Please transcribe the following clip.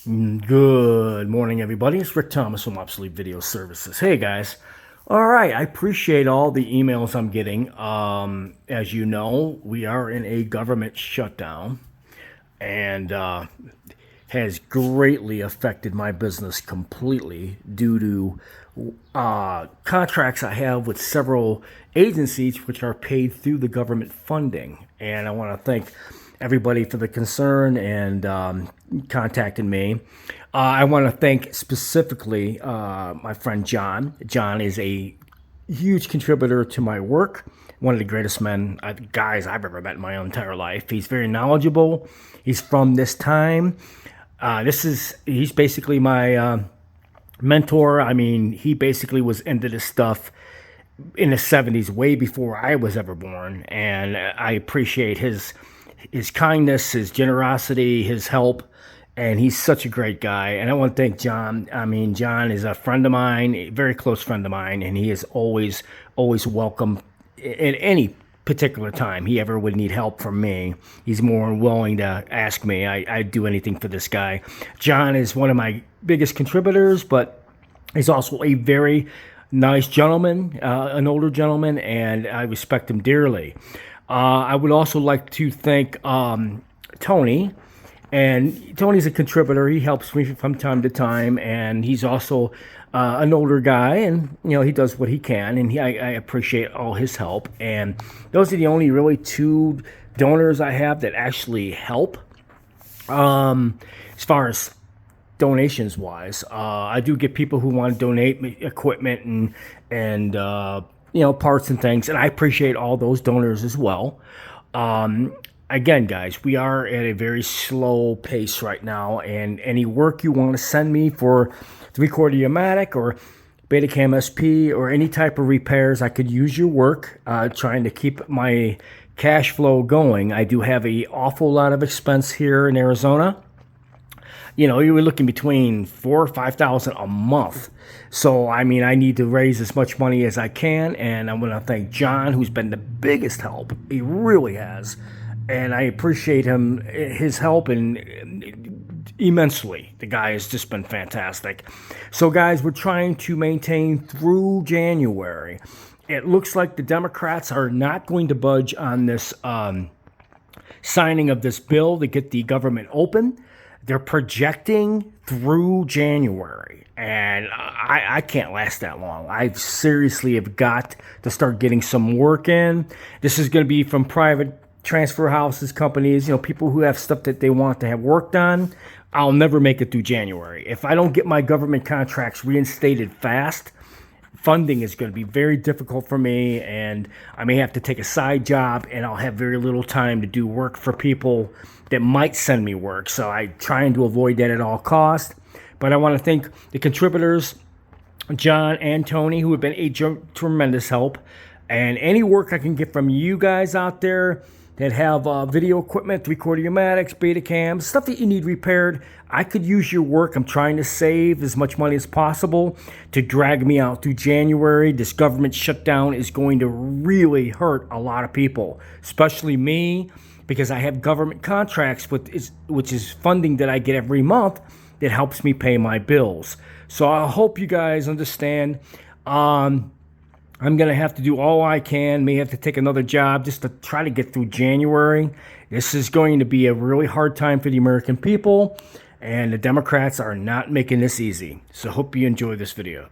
Good morning, everybody. It's Rick Thomas from Obsolete Video Services. Hey, guys. All right, I appreciate all the emails I'm getting. As you know, we are in a government shutdown, and has greatly affected my business completely due to contracts I have with several agencies which are paid through the government funding. And I want to thank everybody for the concern and contacting me. I want to thank specifically my friend John. John is a huge contributor to my work. One of the greatest guys I've ever met in my entire life. He's very knowledgeable. He's from this time. He's basically my mentor. I mean, he basically was into this stuff in the 70s, way before I was ever born, and I appreciate his kindness, his generosity, his help, and he's such a great guy. And I want to thank John. I mean, John is a friend of mine, a very close friend of mine, and he is always welcome at any particular time he ever would need help from me. He's more than willing to ask me. I'd do anything for this guy. John is one of my biggest contributors, but he's also a very nice gentleman, an older gentleman, and I respect him dearly. I would also like to thank Tony. And Tony's a contributor. He helps me from time to time, and he's also an older guy, and he does what he can, and I appreciate all his help. And those are the only really two donors I have that actually help. As far as donations wise, I do get people who want to donate equipment and parts and things, and I appreciate all those donors as well. Again, guys, we are at a very slow pace right now, and any work you want to send me for 3/4 Yamatic or Betacam SP or any type of repairs, I could use your work, trying to keep my cash flow going. I do have an awful lot of expense here in Arizona. You were looking between $4,000 or $5,000 a month. So, I mean, I need to raise as much money as I can, and I want to thank John, who's been the biggest help. He really has. And I appreciate his help immensely. The guy has just been fantastic. So, guys, we're trying to maintain through January. It looks like the Democrats are not going to budge on this signing of this bill to get the government open. They're projecting through January, and I can't last that long. I seriously have got to start getting some work in. This is going to be from private transfer houses, companies, people who have stuff that they want to have worked on. I'll never make it through January. If I don't get my government contracts reinstated fast, funding is going to be very difficult for me, and I may have to take a side job, and I'll have very little time to do work for people that might send me work. So I'm trying to avoid that at all costs. But I want to thank the contributors, John and Tony, who have been a tremendous help. And any work I can get from you guys out there that have video equipment, 3/4 Yamatics, Betacams, stuff that you need repaired, I could use your work. I'm trying to save as much money as possible to drag me out through January. This government shutdown is going to really hurt a lot of people, especially me, because I have government contracts, which is funding that I get every month that helps me pay my bills. So I hope you guys understand. I'm going to have to do all I can, may have to take another job just to try to get through January. This is going to be a really hard time for the American people, and the Democrats are not making this easy. So hope you enjoy this video.